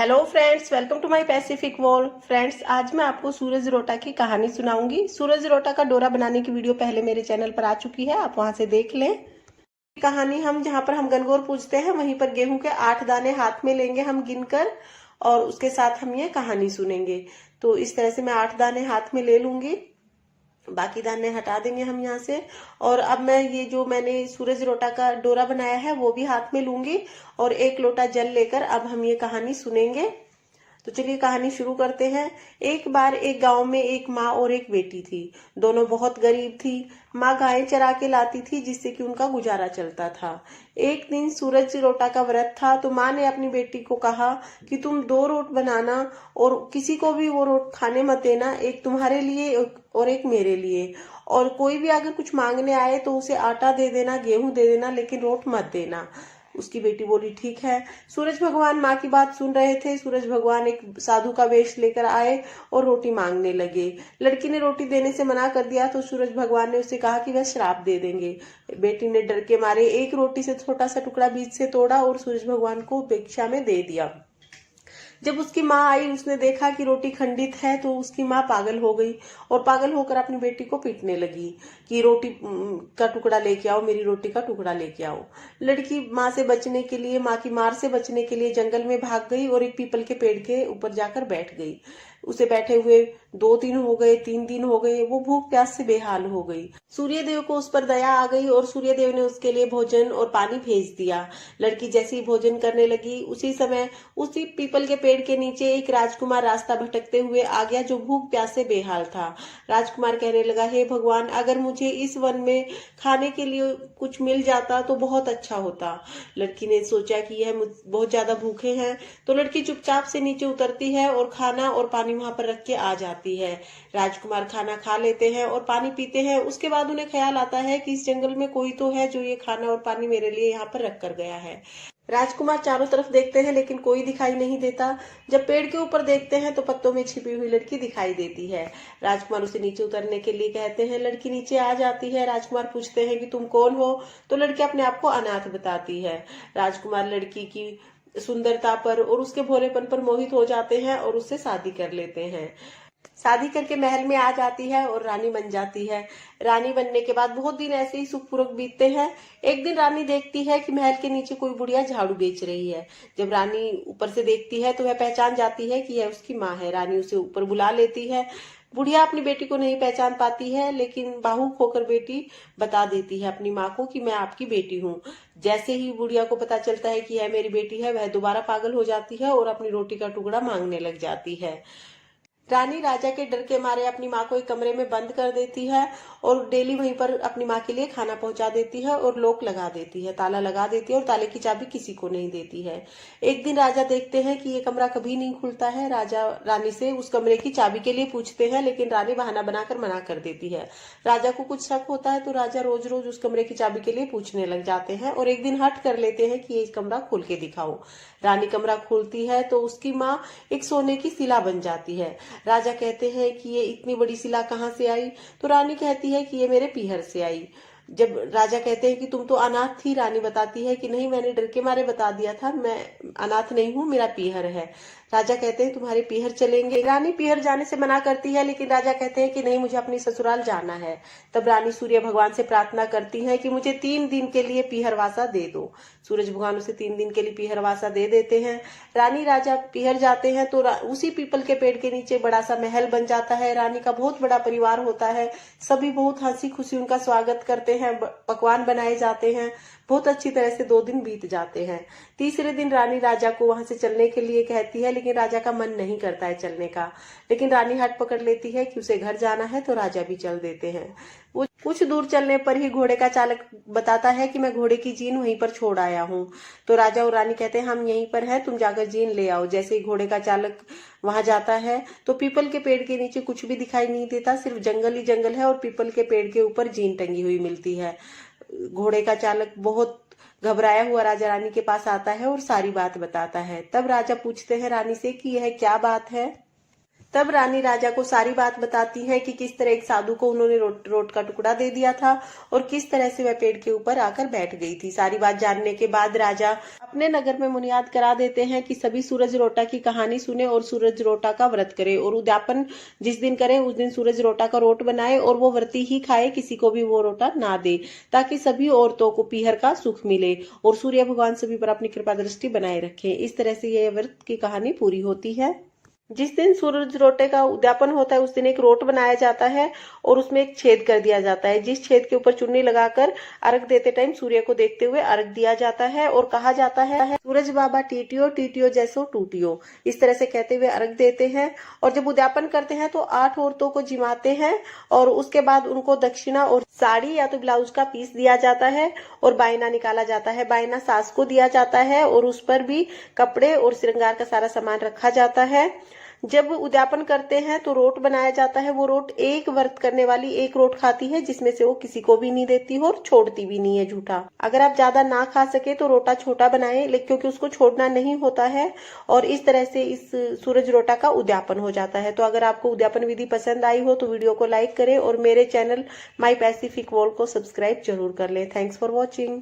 Hello friends, welcome to my pacific wall. Friends, आज मैं आपको सूरज रोटा की कहानी सुनाऊंगी। सूरज रोटा का डोरा बनाने की वीडियो पहले मेरे चैनल पर आ चुकी है, आप वहां से देख लें। कहानी हम जहां पर हम गनगौर पूजते हैं वहीं पर गेहूं के 8 दाने हाथ में लेंगे हम गिनकर, और उसके साथ हम ये कहानी सुनेंगे। तो इस तरह से मैं 8 दाने हाथ में ले लूंगी, बाकी दाने हटा देंगे हम यहाँ से। और अब मैं ये जो मैंने सूरज रोटा का डोरा बनाया है वो भी हाथ में लूंगी, और 1 लोटा जल लेकर अब हम ये कहानी सुनेंगे। तो चलिए कहानी शुरू करते हैं। एक बार एक गांव में एक माँ और एक बेटी थी। दोनों बहुत गरीब थी। माँ गायें चरा के लाती थी जिससे कि उनका गुजारा चलता था। एक दिन सूरज रोटा का व्रत था, तो माँ ने अपनी बेटी को कहा कि तुम 2 रोट बनाना और किसी को भी वो रोट खाने मत देना, एक तुम्हारे लिए और एक मेरे लिए। और कोई भी अगर कुछ मांगने आए तो उसे आटा दे देना, गेहूं दे देना, लेकिन रोट मत देना। उसकी बेटी बोली ठीक है। सूरज भगवान माँ की बात सुन रहे थे। सूरज भगवान एक साधु का वेश लेकर आए और रोटी मांगने लगे। लड़की ने रोटी देने से मना कर दिया तो सूरज भगवान ने उसे कहा कि वह श्राप दे देंगे। बेटी ने डर के मारे एक रोटी से छोटा सा टुकड़ा बीच से तोड़ा और सूरज भगवान को भिक्षा में दे दिया। जब उसकी माँ आई, उसने देखा कि रोटी खंडित है, तो उसकी माँ पागल हो गई और पागल होकर अपनी बेटी को पीटने लगी कि रोटी का टुकड़ा लेके आओ, मेरी रोटी का टुकड़ा लेके आओ। लड़की माँ से बचने के लिए, माँ की मार से बचने के लिए जंगल में भाग गई और एक पीपल के पेड़ के ऊपर जाकर बैठ गई। उसे बैठे हुए 2 दिन हो गए, 3 दिन हो गए, वो भूख प्यास से बेहाल हो गई। सूर्य देव को उस पर दया आ गई और सूर्य देव ने उसके लिए भोजन और पानी भेज दिया। लड़की जैसे ही भोजन करने लगी, उसी समय उसी पीपल के पेड़ के नीचे एक राजकुमार रास्ता भटकते हुए आ गया, जो भूख प्यास से बेहाल था। राजकुमार कहने लगा, हे भगवान, अगर मुझे इस वन में खाने के लिए कुछ मिल जाता तो बहुत अच्छा होता। लड़की ने सोचा कि यह बहुत ज्यादा भूखे हैं, तो लड़की चुपचाप से नीचे उतरती है और खाना और पानी वहां पर रख के आ जाती है। राजकुमार खाना खा लेते हैं और पानी पीते हैं। उसके बाद उन्हें ख्याल आता है कि इस जंगल में कोई तो है जो ये खाना और पानी मेरे लिए यहाँ पर रख कर गया है। राजकुमार चारों तरफ देखते हैं लेकिन कोई दिखाई नहीं देता। जब पेड़ के ऊपर देखते हैं तो पत्तों में छिपी हुई लड़की दिखाई देती है। राजकुमार उसे नीचे उतरने के लिए कहते हैं। लड़की नीचे आ जाती है। राजकुमार पूछते हैं कि तुम कौन हो, तो लड़की अपने आप को अनाथ बताती है। राजकुमार लड़की की सुंदरता पर और उसके भोलेपन पर मोहित हो जाते हैं और उससे शादी कर लेते हैं। शादी करके महल में आ जाती है और रानी बन जाती है। रानी बनने के बाद बहुत दिन ऐसे ही सुखपूर्वक बीतते हैं। एक दिन रानी देखती है कि महल के नीचे कोई बुढ़िया झाड़ू बेच रही है। जब रानी ऊपर से देखती है तो वह पहचान जाती है कि यह उसकी माँ है। रानी उसे ऊपर बुला लेती है। बुढ़िया अपनी बेटी को नहीं पहचान पाती है, लेकिन बाहुक होकर बेटी बता देती है अपनी माँ को कि मैं आपकी बेटी हूँ। जैसे ही बुढ़िया को पता चलता है कि यह मेरी बेटी है, वह दोबारा पागल हो जाती है और अपनी रोटी का टुकड़ा मांगने लग जाती है। रानी राजा के डर के मारे अपनी माँ को एक कमरे में बंद कर देती है और डेली वहीं पर अपनी माँ के लिए खाना पहुंचा देती है और लॉक लगा देती है, ताला लगा देती है और ताले की चाबी किसी को नहीं देती है। एक दिन राजा देखते हैं कि ये कमरा कभी नहीं खुलता है। राजा रानी से उस कमरे की चाबी के लिए पूछते हैं, लेकिन रानी बहाना बनाकर मना कर देती है। राजा को कुछ शक होता है तो राजा रोज रोज उस कमरे की चाबी के लिए पूछने लग जाते हैं और एक दिन हट कर लेते हैं कि ये कमरा खोल के दिखाओ। रानी कमरा खोलती है तो उसकी माँ एक सोने की शिला बन जाती है। राजा कहते हैं कि ये इतनी बड़ी शिला कहाँ से आई, तो रानी कहती है कि ये मेरे पीहर से आई। जब राजा कहते हैं कि तुम तो अनाथ थी, रानी बताती है कि नहीं, मैंने डर के मारे बता दिया था, मैं अनाथ नहीं हूँ, मेरा पीहर है। राजा कहते हैं तुम्हारे पीहर चलेंगे। रानी पीहर जाने से मना करती है, लेकिन राजा कहते हैं कि नहीं, मुझे अपनी ससुराल जाना है। तब रानी सूर्य भगवान से प्रार्थना करती है कि मुझे 3 दिन के लिए पीहरवासा दे दो। सूरज भगवान उसे 3 दिन के लिए पीहरवासा दे देते हैं। रानी राजा पीहर जाते हैं तो उसी पीपल के पेड़ के नीचे बड़ा सा महल बन जाता है। रानी का बहुत बड़ा परिवार होता है। सभी बहुत हंसी खुशी उनका स्वागत करते हैं, पकवान बनाए जाते हैं। बहुत अच्छी तरह से 2 दिन बीत जाते हैं। तीसरे दिन रानी राजा को वहां से चलने के लिए कहती है, लेकिन राजा का मन नहीं करता है चलने का। लेकिन रानी हट पकड़ लेती है कि उसे घर जाना है, तो राजा भी चल देते हैं। वो कुछ दूर चलने पर ही घोड़े का चालक बताता है कि मैं घोड़े की जीन वहीं पर छोड़ आया हूँ। तो राजा और रानी कहते हैं हम यहीं पर हैं, तुम जाकर जीन ले आओ। जैसे ही घोड़े का चालक वहां जाता है तो पीपल के पेड़ के नीचे कुछ भी दिखाई नहीं देता, सिर्फ जंगल ही जंगल है और पीपल के पेड़ के ऊपर जीन टंगी हुई मिलती है। घोड़े का चालक बहुत घबराया हुआ राजा रानी के पास आता है और सारी बात बताता है। तब राजा पूछते हैं रानी से कि यह क्या बात है। तब रानी राजा को सारी बात बताती हैं कि किस तरह एक साधु को उन्होंने रोट का टुकड़ा दे दिया था और किस तरह से वह पेड़ के ऊपर आकर बैठ गई थी। सारी बात जानने के बाद राजा अपने नगर में मुनियाद करा देते हैं कि सभी सूरज रोटा की कहानी सुने और सूरज रोटा का व्रत करे और उद्यापन जिस दिन करे उस दिन सूरज रोटा का रोट बनाए और वो व्रती ही खाए, किसी को भी वो रोटा ना दे, ताकि सभी औरतों को पीहर का सुख मिले और सूर्य भगवान सभी पर अपनी कृपा दृष्टि बनाए रखे। इस तरह से यह व्रत की कहानी पूरी होती है। जिस दिन सूरज रोटे का उद्यापन होता है उस दिन एक रोट बनाया जाता है और उसमें एक छेद कर दिया जाता है, जिस छेद के ऊपर चुन्नी लगाकर अर्घ देते टाइम सूर्य को देखते हुए अर्घ दिया जाता है और कहा जाता है सूरज बाबा टीटियो टीटियो जैसो टूटियो, इस तरह से कहते हुए अर्घ देते हैं। और जब उद्यापन करते हैं तो 8 औरतों को जिमाते हैं और उसके बाद उनको दक्षिणा और साड़ी या तो ब्लाउज का पीस दिया जाता है और बायना निकाला जाता है। बायना सास को दिया जाता है और उस पर भी कपड़े और श्रृंगार का सारा सामान रखा जाता है। जब उद्यापन करते हैं तो रोट बनाया जाता है। वो रोट एक व्रत करने वाली एक रोट खाती है, जिसमें से वो किसी को भी नहीं देती और छोड़ती भी नहीं है झूठा। अगर आप ज्यादा ना खा सके तो रोटा छोटा बनाएं, लेकिन क्योंकि उसको छोड़ना नहीं होता है और इस तरह से इस सूरज रोटा का उद्यापन हो जाता है। तो अगर आपको उद्यापन विधि पसंद आई हो तो वीडियो को लाइक करें और मेरे चैनल माई पैसिफिक वॉल को सब्सक्राइब जरूर कर लें। Thanks for watching.